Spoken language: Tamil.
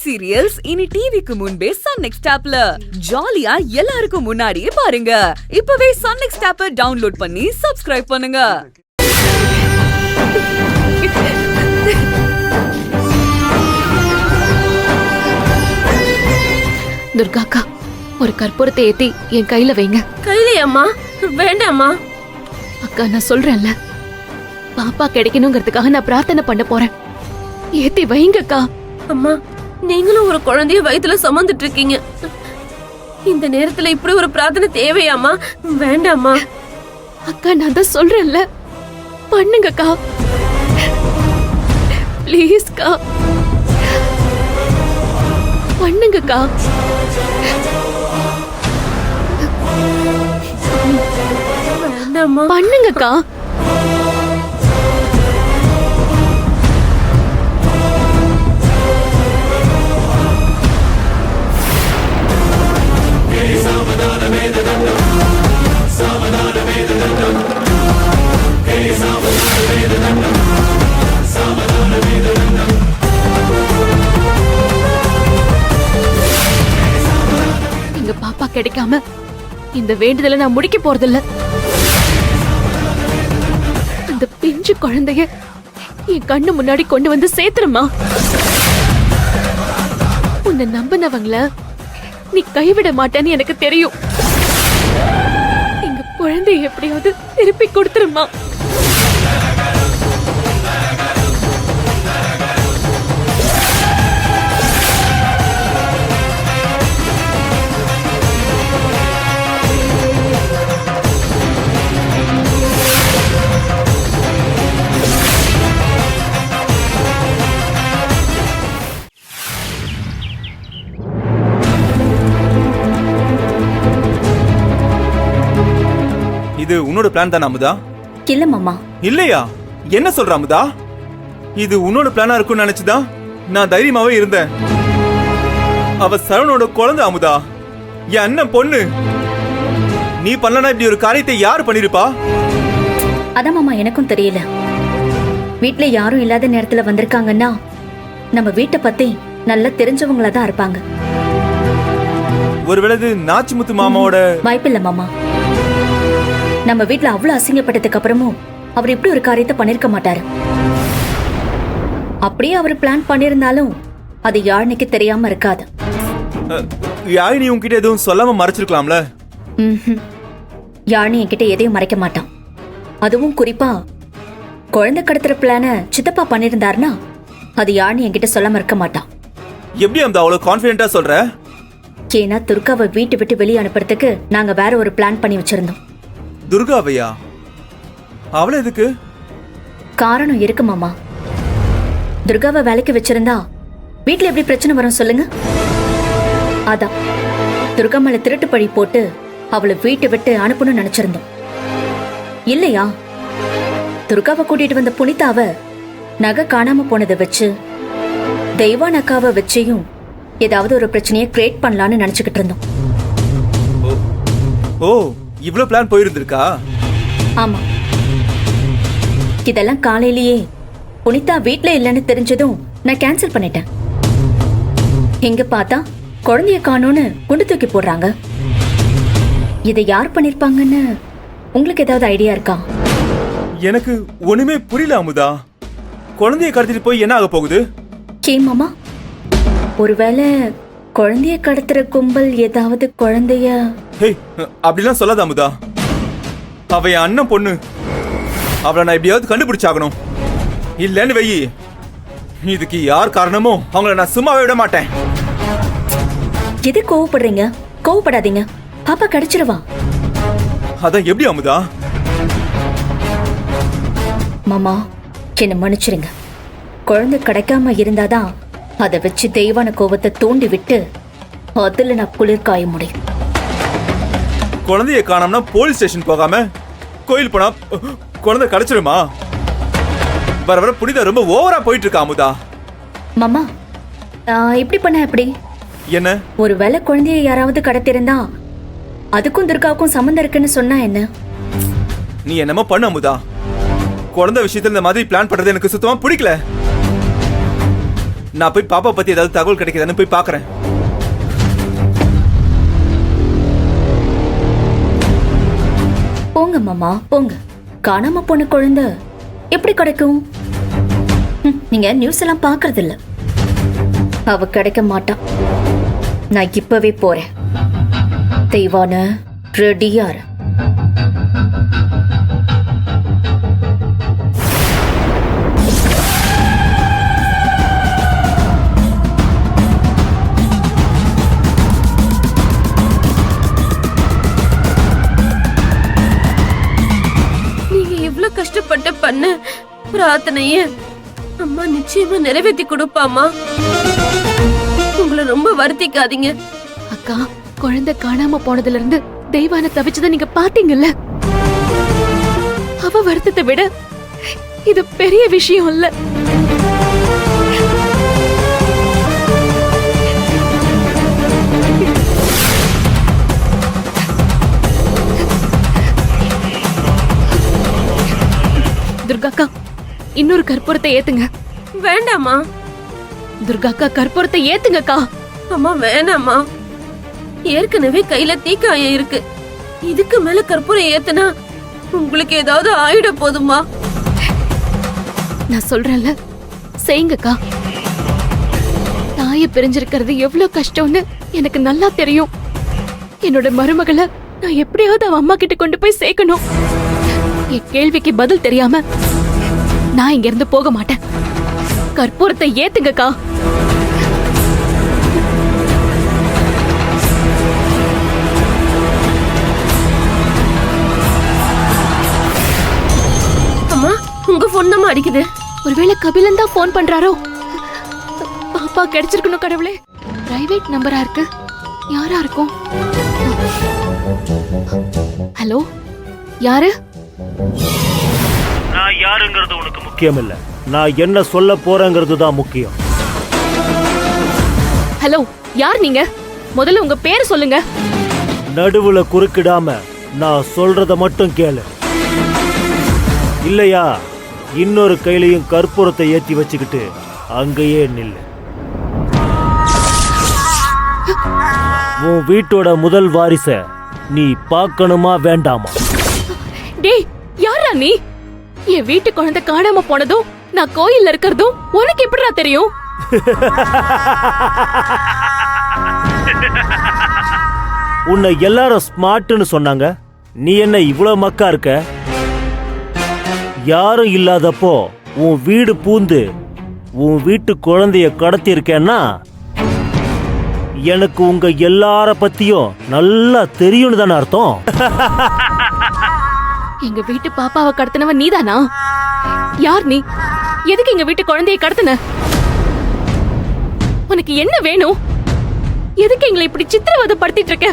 வெப் சீரியல்ஸ் இனி டிவிக்கு முன்பே சன் நெக்ஸ்ட் ஆப்ல ஜாலியா எல்லாருக்கும் முன்னாடியே பாருங்க. இப்பவே சன் நெக்ஸ்ட் ஆப்பை டவுன்லோட் பண்ணி சப்ஸ்கிரைப் பண்ணுங்க. துர்காக்கா, ஒரு கற்பூரத்தை ஏத்தி என் கையில வைங்க. கையிலையம்மா? வேண்டாம்மா. அக்கா, நான் சொல்றேன்ல, பாப்பா கிடைக்கணுங்கிறதுக்காக நான் பிரார்த்தனை பண்ண போறேன். ஏத்தி வைங்கக்கா. அம்மா, நீங்களும் ஒரு குழந்தைய வயித்துல சுமந்துட்டு இருக்கீங்க. இந்த நேரத்துல இப்படி ஒரு பிரார்த்தனை தேவையாமா? வேண்டாம்மா. அக்கா, நான் தான் சொல்றேன்ல, பண்ணுங்கக்கா. ப்ளீஸ்க்கா, பண்ணுங்கக்கா. வேண்டாம்மா, பண்ணுங்கக்கா. எங்க பாப்பா கிடைக்காம இந்த வேண்டுதலை நான் முடிக்க போறதில்ல. அந்த பிஞ்சு குழந்தைய என் கண்ணு முன்னாடி கொண்டு வந்து சேர்த்துருமா. உன்னை நம்பினவங்கள நீ கைவிட மாட்டேன்னு எனக்கு தெரியும். எங்க குழந்தைய எப்படியாவது திருப்பி கொடுத்துருமா. இது உன்னோட பிளான் தானே அமுதா? இல்ல மாமா. இல்லையா? என்ன சொல்ற அமுதா? இது உன்னோட பிளானா இருக்கும்னு நினைச்சுதான் நான் தைரியமாவே இருந்தேன். அவ சரவணோட குழந்தை அமுதா, என் அண்ணன் பொண்ணு. நீ பண்ணலனா இப்படி ஒரு காரியத்தை யாரு பண்ணிருப்பா? அதான் மாமா, எனக்கும் தெரியல. வீட்ல யாரும் இல்லாத நேரத்துல வந்திருக்காங்கன்னா நம்ம வீட்டை பத்தி நல்லா தெரிஞ்சவங்களா தான் இருப்பாங்க. ஒருவேளை இது நாச்சிமுத்து மாமாவோட வாய்ப்பில்ல மாமா. நம்ம வீட்ல அவ்வளவு அசிங்கப்பட்டதுக்கு அப்புறமும் அவர் இப்படி ஒரு காரியத்தை பண்ணிருக்க மாட்டாரு. அப்படியே அவர் பிளான் பண்ணிருந்தாலும் அது யாழ்னிக்கு தெரியாம இருக்காது. யாழினி உன்கிட்ட எதுவும் சொல்லாம மறைச்சிருக்கலாம்ல? யாழ்னி என்கிட்ட எதையும் மறைக்க மாட்டான். அதுவும் குறிப்பா குழந்தை கடத்துற பிளான சித்தப்பா பண்ணிருந்தாருன்னா அது யாழ்னி என்கிட்ட சொல்லாம இருக்க மாட்டான். எப்படி அந்த அவ்வளவு கான்பிடென்ட்டா சொல்ற? ஏன்னா துர்காவை வீட்டு விட்டு வெளியே அனுப்புறதுக்கு நாங்க வேற ஒரு பிளான் பண்ணி வச்சிருந்தோம். துர்காவையா? அவள எதுக்கு? காரணம் இருக்கு மாமா. துர்காவை வேலைக்கு வச்சிருந்தா வீட்ல எப்படி பிரச்சனை வரும் சொல்லுங்க? அதான் துர்கா மேல திருட்டு பழி போட்டு அவளை வீட்டை விட்டு அனுப்பணும்னு நினைச்சிருந்தோம். இல்லையா? துர்காவை கூட்டிட்டு வந்த புனிதாவை நகை காணாம போனதை வச்சு தெய்வான் அக்காவை வச்சையும் ஏதாவது ஒரு பிரச்சனையை கிரியேட் பண்ணலான்னு நினைச்சுக்கிட்டு இருந்தோம். ஓ, இவ்ளோ பிளான் போயிருந்திருக்கா? ஆமா. இதெல்லாம் காலையிலேயே புனிதா வீட்ல இல்லைன்னு தெரிஞ்சதும் நான் கேன்சல் பண்ணிட்டேன். எங்க பார்த்தா குழந்தைய காணோன்னு குண்டு தூக்கி போடுறாங்க. இதை யார் பண்ணிருப்பாங்கன்னு உங்களுக்கு ஏதாவது ஐடியா இருக்கா? எனக்கு ஒண்ணுமே புரியல அமுதா. குழந்தைய கடத்திட்டு போய் என்ன ஆக போகுது? கே மாமா, ஒருவேளை குழந்தைய கடத்துற கும்பல் ஏதாவது குழந்தைய... அப்படிலாம் சொல்லாத அமுதா. அவ என் அண்ணன் பொண்ணு. அவளை நான் எப்படியாவது கண்டுபிடிச்சாகணும். இல்லன்னு வெயி, இதுக்கு யார் காரணமோ அவங்கள நான் சும்மாவே விட மாட்டேன். எது கோவப்படுறீங்க? கோவப்படாதீங்க, பாப்பா கிடைச்சிருவா. அதான் எப்படி அமுதா? மாமா, என்ன மன்னிச்சிருங்க. குழந்தை கிடைக்காம இருந்தாதான் அதை வச்சு தெய்வான கோபத்தை தூண்டி விட்டு அதுல நான் குளிர் காய முடியும். குழந்தைய காணோம்னா போலீஸ் ஸ்டேஷன் போகாம கோயில் போனா குழந்தை கிடைச்சிருமா? வர வர புனிதா ரொம்ப ஓவரா போயிட்டு இருக்கா அமுதா. மாமா, இப்படி பண்ண எப்படி? என்ன? ஒருவேளை குழந்தைய யாராவது கடத்திருந்தா அதுக்கும் துர்காவுக்கும் சம்மந்தம் இருக்குன்னு சொன்னா என்ன? நீ என்னமோ பண்ண அமுதா. குழந்தை விஷயத்துல இந்த மாதிரி பிளான் பண்றது எனக்கு சுத்தமா பிடிக்கல. நான் போய் பாப்பா பத்தி ஏதாவது தகவல் கிடைக்குதான்னு போய் பாக்குறேன். போங்க மாமா போங்க. காணாம போன குழந்தை எப்படி கிடைக்கும்? நீங்க நியூஸ் எல்லாம் பாக்குறது இல்ல. அவ கிடைக்க மாட்டான். நான் இப்பவே போறேன். தெய்வான ரெடியார். நீங்க எவ்வளவு கஷ்டப்பட்டு பண்ண பிரார்த்தனைய அம்மா நிச்சயமா நிறைவேத்தி கொடுப்பாமா. உங்களை ரொம்ப வருத்திக்காதீங்க. அக்கா, குழந்தை காணாம போனதுல இருந்து தெய்வான தவிச்சதை நீங்க பாத்தீங்கல்ல. அவ வருத்தத்தை விட இது பெரிய விஷயம் இல்ல. துர்காக்கா, இன்னொரு கற்பூரத்தை ஏத்துங்க. வேண்டாமா துர்காக்கா, கற்பூரத்தை ஏத்துங்கக்கா. அம்மா வேணாமா. ஏற்கனவே கையில தீக்காயம் இருக்கு. இதுக்கு மேல கற்பூரம் ஏத்துனா உங்களுக்கு ஏதாவது ஆயிட போதுமா? நான் சொல்றேன்ல, செய்யுங்கக்கா. தாயை பிரிஞ்சிருக்கிறது எவ்வளவு கஷ்டம்னு எனக்கு நல்லா தெரியும். என்னோட மருமகளை நான் எப்படியாவது அவ அம்மா கிட்ட கொண்டு போய் சேர்க்கணும். என் கேள்விக்கு பதில் தெரியாம நான் இங்க இருந்து போக மாட்டேன். கற்பூரத்தை ஏத்துங்கக்கா. அம்மா, உங்க போன் தான் அடிக்குது. ஒருவேளை கபிலன் தான் போன் பண்றாரோ? பாப்பா கிடைச்சிருக்கணும் கடவுளே. பிரைவேட் நம்பரா இருக்கு. யாரா இருக்கும்? ஹலோ, யாரு? நான் யாருங்கிறது உனக்கு முக்கியம் இல்ல. நான் என்ன சொல்ல போறேங்கிறது தான் முக்கியம். ஹலோ, யார் நீங்க? முதல்ல உங்க பேர் சொல்லுங்க. நடுவுல குறுக்கிடாம நான் சொல்றத மட்டும் கேளு. இல்லையா இன்னொரு கையிலையும் கற்பூரத்தை ஏத்தி வச்சுக்கிட்டு அங்கேயே நில்லு. உன் வீட்டோட முதல் வாரிச நீ பார்க்கணுமா வேண்டாமா? டேய், யாரா நீ? என் வீட்டு குழந்தை காணாம போனதும் நான் கோயில்ல இருக்கிறதும் உனக்கு எப்படிடா தெரியும்? உன்னை எல்லாரும் ஸ்மார்ட்னு சொன்னாங்க. நீ என்ன இவ்வளவு மக்கா இருக்க? யாரும் இல்லாதப்போ உன் வீடு பூந்து உன் வீட்டு குழந்தைய கடத்தி இருக்கேன்னா எனக்கு உங்க எல்லார பத்தியும் நல்லா தெரியும்னு தானே அர்த்தம். எங்க வீட்டு பாப்பாவை கடத்தினவன் நீதானா? யார் நீ? எதுக்கு எங்க வீட்டு குழந்தையை கடத்தின? உனக்கு என்ன வேணும்? எதுக்கு எங்களை இப்படி சித்திரவதை படுத்திட்டு இருக்க?